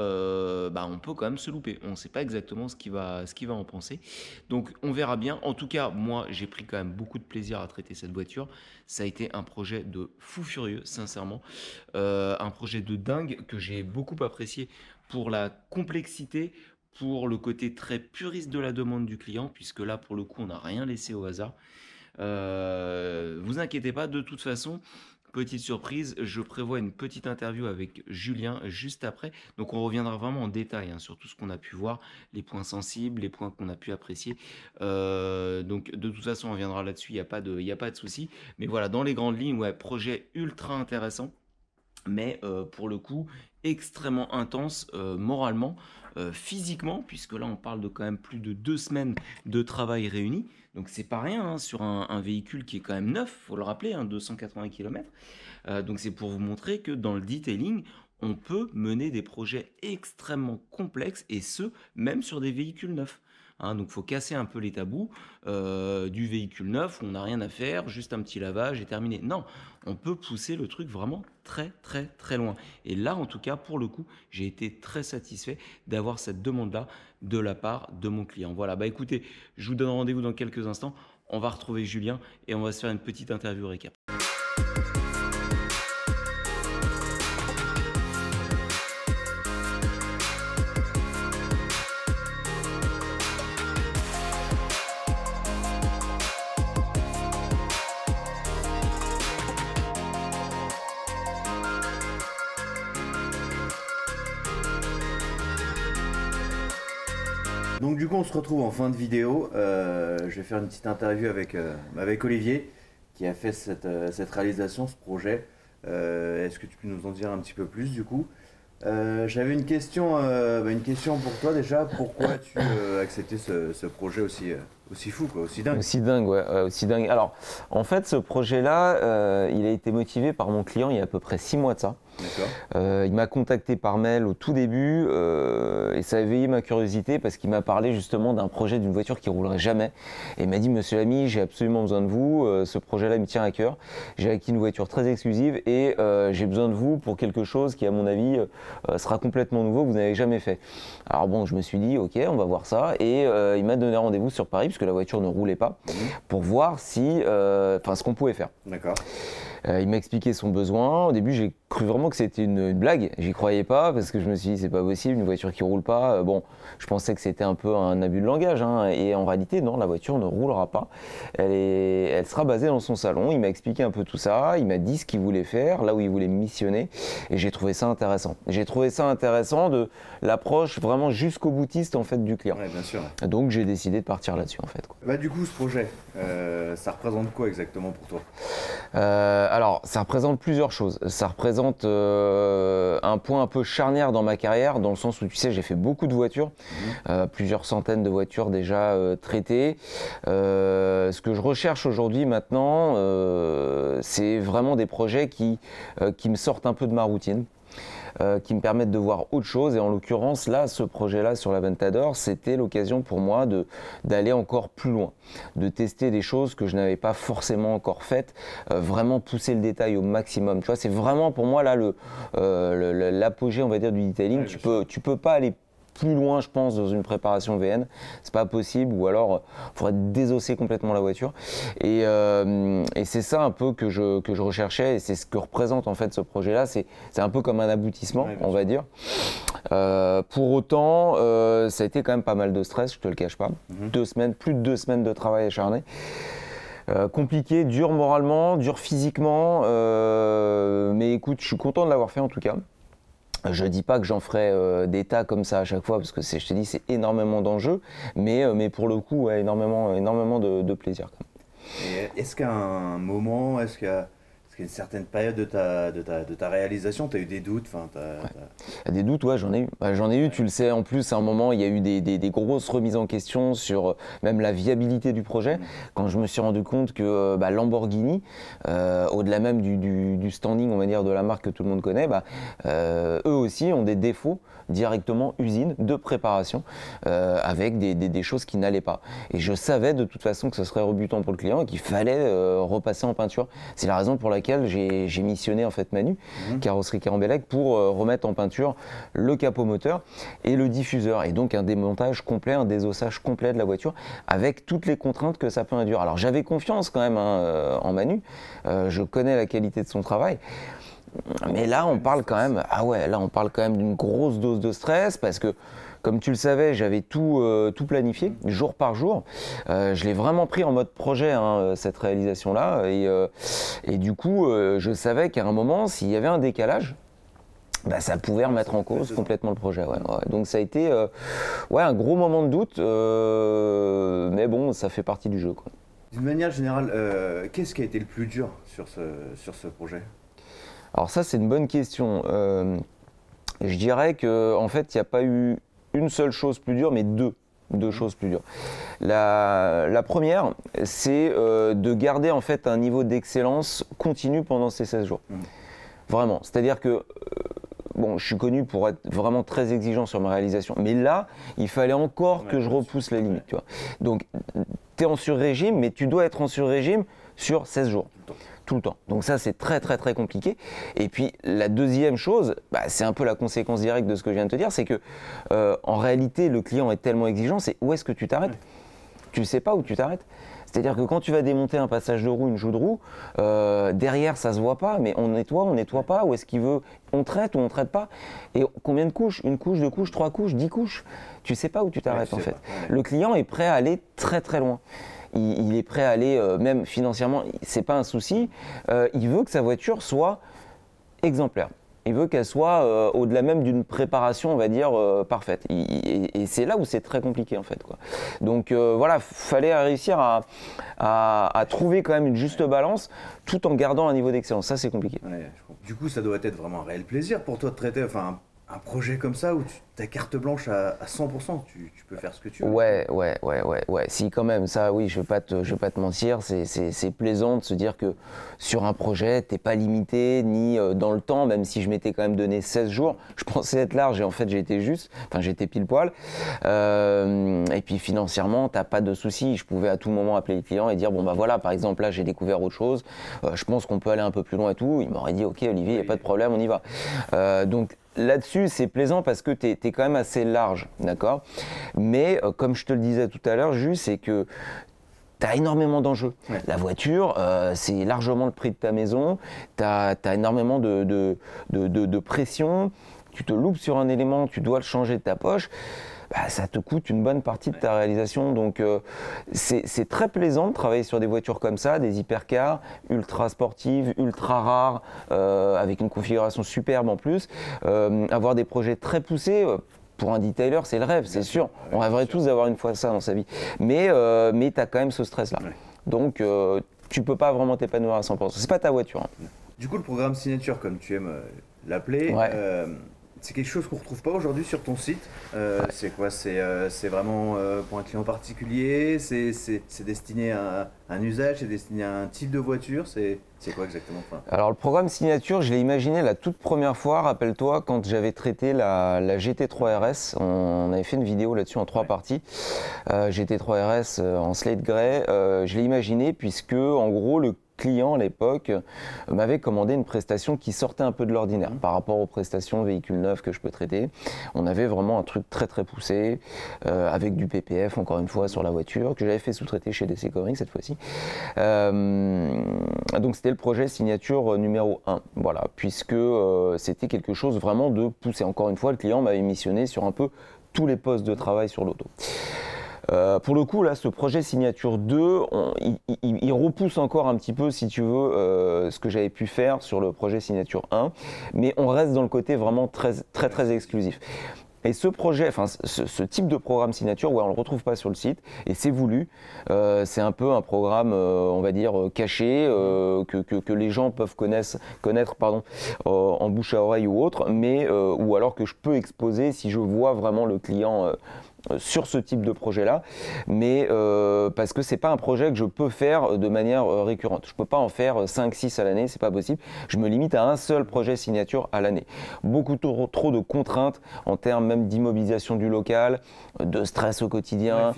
on peut quand même se louper. On ne sait pas exactement ce qu'il va en penser. Donc on verra bien. En tout cas, moi j'ai pris quand même beaucoup de plaisir à traiter cette voiture. Ça a été un projet de fou furieux, sincèrement. Un projet de dingue que j'ai beaucoup apprécié pour la complexité, pour le côté très puriste de la demande du client, puisque là pour le coup on n'a rien laissé au hasard. Vous inquiétez pas, de toute façon, petite surprise, je prévois une petite interview avec Julien juste après. Donc on reviendra vraiment en détail sur tout ce qu'on a pu voir, les points sensibles, les points qu'on a pu apprécier. Donc de toute façon on reviendra là-dessus, il n'y a pas de souci. Mais voilà, dans les grandes lignes, ouais, projet ultra intéressant, mais pour le coup extrêmement intense moralement, physiquement, puisque là on parle de quand même plus de 2 semaines de travail réuni. Donc c'est pas rien sur un véhicule qui est quand même neuf, faut le rappeler, 280 km. Donc c'est pour vous montrer que dans le detailing, on peut mener des projets extrêmement complexes, et ce, même sur des véhicules neufs. Donc il faut casser un peu les tabous du véhicule neuf où on n'a rien à faire, juste un petit lavage et terminé. Non, on peut pousser le truc vraiment très très très loin. Et là en tout cas, pour le coup, j'ai été très satisfait d'avoir cette demande-là de la part de mon client. Voilà, écoutez, je vous donne rendez-vous dans quelques instants. On va retrouver Julien et on va se faire une petite interview récap. Donc du coup on se retrouve en fin de vidéo, je vais faire une petite interview avec Olivier qui a fait cette réalisation, ce projet. Est-ce que tu peux nous en dire un petit peu plus du coup? J'avais une question pour toi déjà. Pourquoi as-tu accepté ce projet aussi fou, quoi, aussi dingue? Aussi dingue, ouais, aussi dingue. Alors, en fait, ce projet-là, il a été motivé par mon client il y a à peu près 6 mois de ça. Il m'a contacté par mail au tout début et ça a éveillé ma curiosité parce qu'il m'a parlé justement d'un projet d'une voiture qui roulerait jamais. Et il m'a dit: Monsieur Lamy, j'ai absolument besoin de vous, ce projet-là me tient à cœur. J'ai acquis une voiture très exclusive et j'ai besoin de vous pour quelque chose qui, à mon avis, sera complètement nouveau, que vous n'avez jamais fait. Alors bon, je me suis dit: ok, on va voir ça. Et il m'a donné rendez-vous sur Paris puisque la voiture ne roulait pas pour voir si, ce qu'on pouvait faire. D'accord. Il m'a expliqué son besoin. Au début, j'ai cru vraiment que c'était une blague. J'y croyais pas parce que je me suis dit: c'est pas possible, une voiture qui roule pas. Bon, je pensais que c'était un peu un abus de langage. Et en réalité, non, la voiture ne roulera pas. Elle sera basée dans son salon. Il m'a expliqué un peu tout ça. Il m'a dit ce qu'il voulait faire, là où il voulait me missionner. Et j'ai trouvé ça intéressant. J'ai trouvé ça intéressant de l'approche vraiment jusqu'au boutiste en fait du client. Ouais, bien sûr. Donc j'ai décidé de partir là-dessus en fait, quoi. Du coup, ce projet, ça représente quoi exactement pour toi? Alors, ça représente plusieurs choses. Ça représente un point un peu charnière dans ma carrière, dans le sens où, tu sais, j'ai fait beaucoup de voitures, plusieurs centaines de voitures déjà traitées. Ce que je recherche aujourd'hui maintenant, c'est vraiment des projets qui me sortent un peu de ma routine. Qui me permettent de voir autre chose, et en l'occurrence là, ce projet-là sur l'Aventador, c'était l'occasion pour moi d'aller encore plus loin, de tester des choses que je n'avais pas forcément encore faites, vraiment pousser le détail au maximum. Tu vois, c'est vraiment pour moi là l'apogée, on va dire, du detailing. Ouais, tu peux pas aller plus loin, je pense, dans une préparation VN, c'est pas possible, ou alors il faudrait désosser complètement la voiture. Et c'est ça un peu que je recherchais, et c'est ce que représente en fait ce projet-là. C'est un peu comme un aboutissement, ouais, on va dire. Pour autant, ça a été quand même pas mal de stress, je te le cache pas. 2 semaines, plus de 2 semaines de travail acharné. Compliqué, dur moralement, dur physiquement, mais écoute, je suis content de l'avoir fait en tout cas. Je dis pas que j'en ferai des tas comme ça à chaque fois, parce que je te dis, c'est énormément d'enjeux, mais pour le coup, ouais, énormément de plaisir quand même. Et est-ce qu'à un moment, est-ce qu'il y a une certaine période de ta réalisation, tu as eu des doutes? Des doutes, ouais, j'en ai eu. J'en ai eu, tu le sais, en plus, à un moment, il y a eu des grosses remises en question sur même la viabilité du projet. Quand je me suis rendu compte que Lamborghini, au-delà même du standing, on va dire, de la marque que tout le monde connaît, eux aussi ont des défauts directement usine de préparation avec des choses qui n'allaient pas. Et je savais de toute façon que ce serait rebutant pour le client et qu'il fallait repasser en peinture. C'est la raison pour laquelle laquelle j'ai missionné en fait Manu, Carrosserie Carambellec, pour remettre en peinture le capot moteur et le diffuseur, et donc un démontage complet, un désossage complet de la voiture avec toutes les contraintes que ça peut induire. Alors j'avais confiance quand même en Manu, je connais la qualité de son travail. Mais là, on parle quand même, là, on parle quand même d'une grosse dose de stress parce que, comme tu le savais, j'avais tout planifié, jour par jour. Je l'ai vraiment pris en mode projet, cette réalisation-là. Et du coup, je savais qu'à un moment, s'il y avait un décalage, bah, ça pouvait remettre en cause complètement le projet. Donc ça a été un gros moment de doute, mais bon, ça fait partie du jeu, quoi. D'une manière générale, qu'est-ce qui a été le plus dur sur ce projet? Alors ça, c'est une bonne question. Je dirais qu'en fait, il n'y a pas eu une seule chose plus dure, mais deux choses plus dures. La première, c'est de garder en fait un niveau d'excellence continu pendant ces 16 jours. Vraiment. C'est-à-dire que, bon, je suis connu pour être vraiment très exigeant sur ma réalisation, mais là, il fallait encore que je repousse la limite. Tu vois. Donc, tu es en sur-régime, mais tu dois être en sur-régime sur 16 jours. Tout le temps. Donc ça, c'est très très très compliqué. Et puis la deuxième chose, c'est un peu la conséquence directe de ce que je viens de te dire, c'est que en réalité, le client est tellement exigeant, c'est où est-ce que tu t'arrêtes? Tu ne sais pas où tu t'arrêtes. C'est-à-dire que quand tu vas démonter un passage de roue, une joue de roue, derrière ça se voit pas, mais on nettoie pas, où est-ce qu'il veut, on traite ou on traite pas. Et combien de couches? Une couche, deux couches, trois couches, 10 couches. Tu sais pas où tu t'arrêtes en fait. Le client est prêt à aller très très loin. Il est prêt à aller, même financièrement, c'est pas un souci. Il veut que sa voiture soit exemplaire. Il veut qu'elle soit au-delà même d'une préparation, on va dire, parfaite. Et c'est là où c'est très compliqué, en fait, quoi. Donc voilà, fallait réussir à trouver quand même une juste balance, tout en gardant un niveau d'excellence. Ça, c'est compliqué. Ouais, du coup, ça doit être vraiment un réel plaisir pour toi de traiter, enfin, un projet comme ça où ta carte blanche à 100%, tu peux faire ce que tu veux. Ouais. Si, quand même, ça, oui, je vais pas te mentir, c'est plaisant de se dire que sur un projet, t'es pas limité ni dans le temps, même si je m'étais quand même donné 16 jours. Je pensais être large et en fait, j'ai été juste, enfin, j'étais pile poil. Et puis financièrement, t'as pas de souci. Je pouvais à tout moment appeler le client et dire, bon, bah voilà, par exemple, là, j'ai découvert autre chose. Je pense qu'on peut aller un peu plus loin et tout. Il m'aurait dit, ok, Olivier, y a pas de problème, on y va. Donc, là-dessus, c'est plaisant parce que tu es quand même assez large, d'accord? Mais comme je te le disais tout à l'heure, juste, c'est que tu as énormément d'enjeux. Ouais. La voiture, c'est largement le prix de ta maison, tu as énormément de pression, tu te loupes sur un élément, tu dois le changer de ta poche. Ça te coûte une bonne partie de ta réalisation. Donc c'est très plaisant de travailler sur des voitures comme ça, des hypercars, ultra sportives, ultra rares, avec une configuration superbe en plus. Avoir des projets très poussés, pour un detailer, c'est le rêve, c'est sûr. On rêverait tous d'avoir une fois ça dans sa vie. Mais tu as quand même ce stress-là. Ouais. Donc tu peux pas vraiment t'épanouir à 100%. C'est pas ta voiture. Hein. Du coup, le programme signature, comme tu aimes l'appeler, c'est quelque chose qu'on ne retrouve pas aujourd'hui sur ton site. C'est quoi? C'est vraiment pour un client particulier? C'est destiné à un usage? C'est destiné à un type de voiture? C'est quoi exactement? Alors le programme signature, je l'ai imaginé la toute première fois, rappelle-toi, quand j'avais traité la GT3 RS. On avait fait une vidéo là-dessus en 3 parties. GT3 RS en slate grey. Je l'ai imaginé puisque en gros le client à l'époque m'avait commandé une prestation qui sortait un peu de l'ordinaire par rapport aux prestations véhicules neufs que je peux traiter. On avait vraiment un truc très très poussé avec du PPF encore une fois sur la voiture que j'avais fait sous-traiter chez DC Covering cette fois-ci. Donc c'était le projet signature numéro 1, voilà, puisque c'était quelque chose vraiment de poussé. Encore une fois, le client m'avait missionné sur un peu tous les postes de travail sur l'auto. Pour le coup, là, ce projet signature 2, il repousse encore un petit peu, si tu veux, ce que j'avais pu faire sur le projet signature 1, mais on reste dans le côté vraiment très exclusif. Et ce projet, enfin ce type de programme signature, on ne le retrouve pas sur le site et c'est voulu. C'est un peu un programme, on va dire, caché, que les gens peuvent connaître en bouche à oreille ou autre, mais ou alors que je peux exposer si je vois vraiment le client sur ce type de projet-là, mais parce que c'est pas un projet que je peux faire de manière récurrente. Je peux pas en faire 5-6 à l'année, c'est pas possible. Je me limite à un seul projet signature à l'année. Beaucoup trop de contraintes en termes même d'immobilisation du local, de stress au quotidien.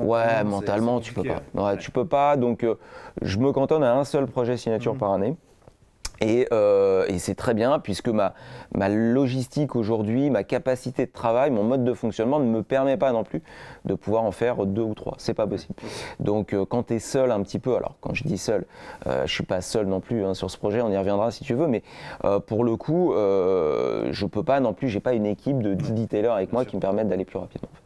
Ouais, mentalement, tu peux pas. Ouais, tu peux pas. Donc, je me cantonne à un seul projet signature par année. Et c'est très bien puisque ma logistique aujourd'hui, ma capacité de travail, mon mode de fonctionnement ne me permet pas non plus de pouvoir en faire 2 ou 3. C'est pas possible. Donc quand tu es seul un petit peu, alors quand je dis seul, je suis pas seul non plus sur ce projet, on y reviendra si tu veux, mais pour le coup, je peux pas non plus, j'ai pas une équipe de 10 detailers avec moi qui me permettent d'aller plus rapidement. En fait.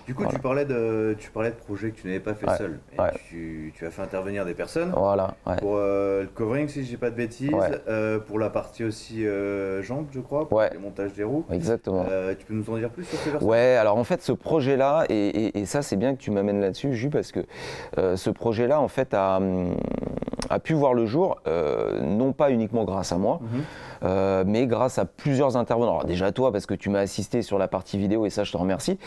Du coup, Voilà. tu parlais de projets que tu n'avais pas fait seul. Et tu as fait intervenir des personnes. Voilà. Pour le covering, si je dis pas de bêtises. Pour la partie aussi jambes, je crois. Pour les montages des roues. Exactement. Tu peux nous en dire plus sur ces personnes? Ouais, alors en fait, ce projet-là, et ça, c'est bien que tu m'amènes là-dessus, Jus, parce que ce projet-là, en fait, a pu voir le jour, non pas uniquement grâce à moi, mais grâce à plusieurs intervenants. Alors déjà toi, parce que tu m'as assisté sur la partie vidéo, et ça, je te remercie.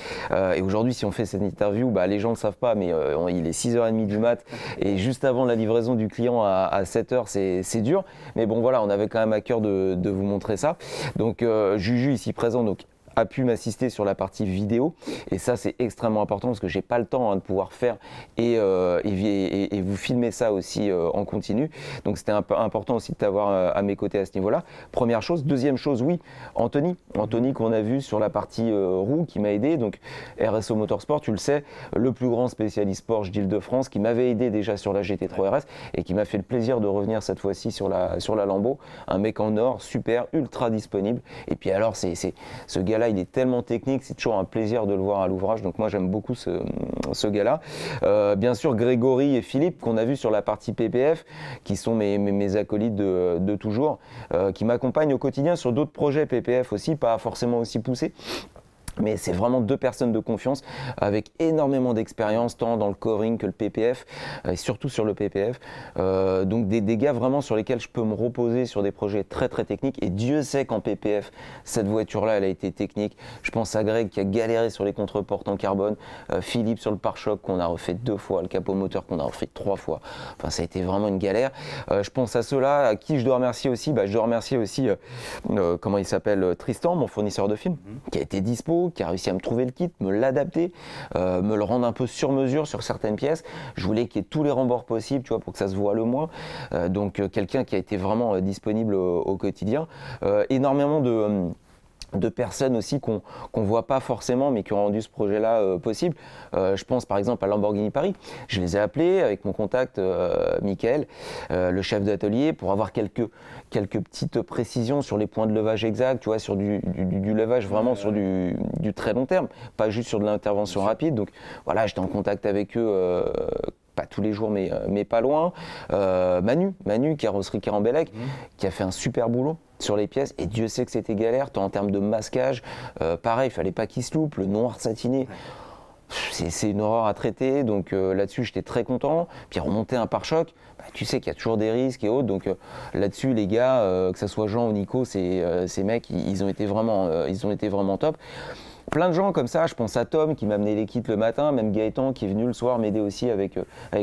Et aujourd'hui, si on fait cette interview, les gens ne le savent pas, mais il est 6h30 du mat, et juste avant la livraison du client à 7h, c'est dur. Mais bon, voilà, on avait quand même à cœur de vous montrer ça. Donc, Juju, ici présent, donc, a pu m'assister sur la partie vidéo, et ça c'est extrêmement important parce que j'ai pas le temps de pouvoir faire et vous filmer ça aussi en continu, donc c'était important aussi de t'avoir à mes côtés à ce niveau-là. Première chose. Deuxième chose, oui, Anthony qu'on a vu sur la partie roue, qui m'a aidé, donc RSO Motorsport, tu le sais, le plus grand spécialiste Porsche d'Île-de-France, qui m'avait aidé déjà sur la GT3 RS et qui m'a fait le plaisir de revenir cette fois-ci sur la Lambo, un mec en or, super, ultra disponible. Et puis alors c'est ce gars-là, il est tellement technique, c'est toujours un plaisir de le voir à l'ouvrage, donc moi j'aime beaucoup ce gars-là. Bien sûr Grégory et Philippe qu'on a vu sur la partie PPF, qui sont mes acolytes de toujours, qui m'accompagnent au quotidien sur d'autres projets PPF aussi, pas forcément aussi poussés. Mais c'est vraiment 2 personnes de confiance avec énormément d'expérience, tant dans le covering que le PPF, et surtout sur le PPF. Donc des gars vraiment sur lesquels je peux me reposer sur des projets très très techniques. Et Dieu sait qu'en PPF, cette voiture-là, elle a été technique. Je pense à Greg qui a galéré sur les contreportes en carbone, Philippe sur le pare-choc qu'on a refait 2 fois, le capot moteur qu'on a refait 3 fois. Enfin, ça a été vraiment une galère. Je pense à ceux-là, à qui je dois remercier aussi. Je dois remercier aussi, comment il s'appelle, Tristan, mon fournisseur de films, qui a été dispo, qui a réussi à me trouver le kit, me l'adapter, me le rendre un peu sur mesure sur certaines pièces. Je voulais qu'il y ait tous les rembords possibles, tu vois, pour que ça se voit le moins. Donc quelqu'un qui a été vraiment disponible au quotidien. Énormément de personnes aussi qu'on voit pas forcément, mais qui ont rendu ce projet-là possible. Je pense par exemple à Lamborghini Paris. Je les ai appelés avec mon contact Michael, le chef d'atelier, pour avoir quelques petites précisions sur les points de levage exacts, tu vois, sur du levage vraiment sur du très long terme, pas juste sur de l'intervention rapide. Donc voilà, j'étais en contact avec eux. Pas tous les jours, mais pas loin. Manu, carrosserie Carambellec, qui a fait un super boulot sur les pièces, et Dieu sait que c'était galère, tant en termes de masquage, pareil, il fallait pas qu'il se loupe, le noir satiné. C'est une horreur à traiter, donc là-dessus j'étais très content. Puis remonter un pare-choc, tu sais qu'il y a toujours des risques et autres, donc là-dessus les gars, que ce soit Jean ou Nico, ces mecs, ils ont été vraiment top. Plein de gens comme ça, je pense à Tom qui m'a amené les kits le matin, même Gaëtan qui est venu le soir m'aider aussi avec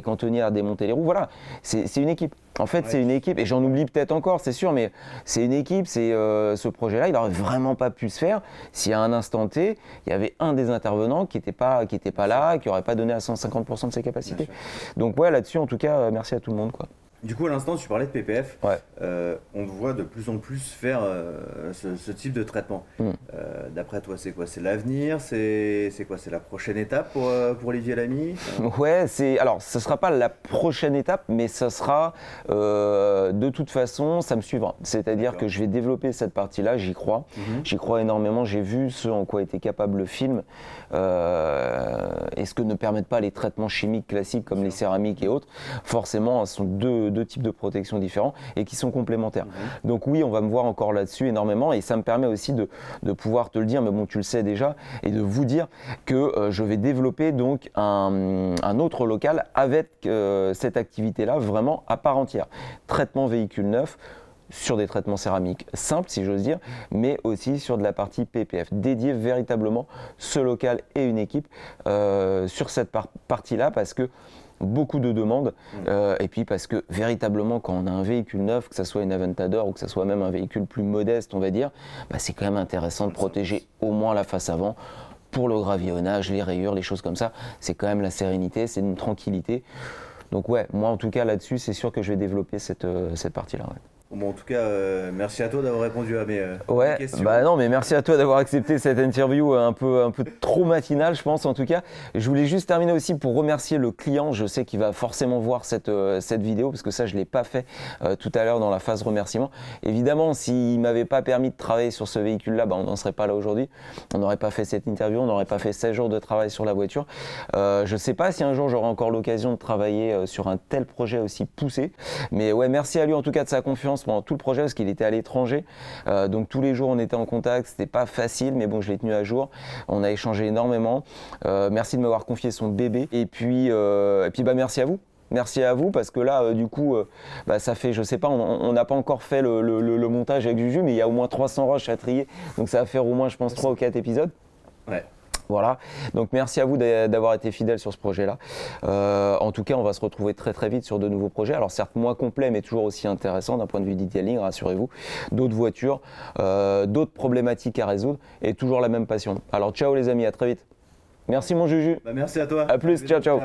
Anthony à démonter les roues. Voilà, c'est une équipe. En fait, c'est une équipe, et j'en oublie peut-être encore, c'est sûr, mais c'est une équipe. Ce projet-là, il n'aurait vraiment pas pu se faire si à un instant T, il y avait un des intervenants qui n'était pas là, qui n'aurait pas donné à 150% de ses capacités. Donc ouais, là-dessus, en tout cas, merci à tout le monde, quoi. Du coup, à l'instant, tu parlais de PPF. On voit de plus en plus faire ce type de traitement. D'après toi, c'est quoi? C'est l'avenir? C'est quoi? C'est la prochaine étape pour Olivier Lamy? Ouais, alors, ce ne sera pas la prochaine étape, mais ça sera, de toute façon, ça me suivra. C'est-à-dire que je vais développer cette partie-là, j'y crois. J'y crois énormément. J'ai vu ce en quoi était capable le film et ce que ne permettent pas les traitements chimiques classiques comme les céramiques et autres. Forcément, ce sont deux types de protection différents et qui sont complémentaires. Donc oui, on va me voir encore là-dessus énormément, et ça me permet aussi de pouvoir te le dire, mais bon, tu le sais déjà, et de vous dire que je vais développer donc un autre local avec cette activité-là vraiment à part entière. Traitement véhicule neuf, sur des traitements céramiques simples, si j'ose dire, mais aussi sur de la partie PPF, dédié véritablement ce local et une équipe sur cette partie-là, parce que beaucoup de demandes, et puis parce que véritablement quand on a un véhicule neuf, que ce soit une Aventador ou que ce soit même un véhicule plus modeste, on va dire, c'est quand même intéressant de protéger au moins la face avant pour le gravillonnage, les rayures, les choses comme ça. C'est quand même la sérénité, c'est une tranquillité. Donc ouais, moi en tout cas là-dessus, c'est sûr que je vais développer cette partie-là. Ouais. Bon, en tout cas, merci à toi d'avoir répondu à mes questions. Bah non, mais merci à toi d'avoir accepté cette interview un peu trop matinale, je pense en tout cas. Je voulais juste terminer aussi pour remercier le client. Je sais qu'il va forcément voir cette vidéo parce que ça, je ne l'ai pas fait tout à l'heure dans la phase remerciement. Évidemment, s'il ne m'avait pas permis de travailler sur ce véhicule-là, bah, on n'en serait pas là aujourd'hui. On n'aurait pas fait cette interview, on n'aurait pas fait 16 jours de travail sur la voiture. Je ne sais pas si un jour j'aurai encore l'occasion de travailler sur un tel projet aussi poussé. Mais ouais, merci à lui en tout cas de sa confiance pendant tout le projet parce qu'il était à l'étranger, donc tous les jours on était en contact, c'était pas facile mais bon je l'ai tenu à jour, on a échangé énormément, merci de m'avoir confié son bébé et puis bah, merci à vous. Merci à vous parce que là du coup bah, ça fait, je sais pas, on n'a pas encore fait le montage avec Juju mais il y a au moins 300 roches à trier donc ça va faire au moins je pense 3 ou 4 épisodes. Ouais. Voilà, donc merci à vous d'avoir été fidèles sur ce projet-là. En tout cas, on va se retrouver très très vite sur de nouveaux projets. Alors certes moins complets, mais toujours aussi intéressants d'un point de vue detailing, rassurez-vous. D'autres voitures, d'autres problématiques à résoudre et toujours la même passion. Alors ciao les amis, à très vite. Merci mon Juju. Bah, merci à toi. À plus, ciao ciao.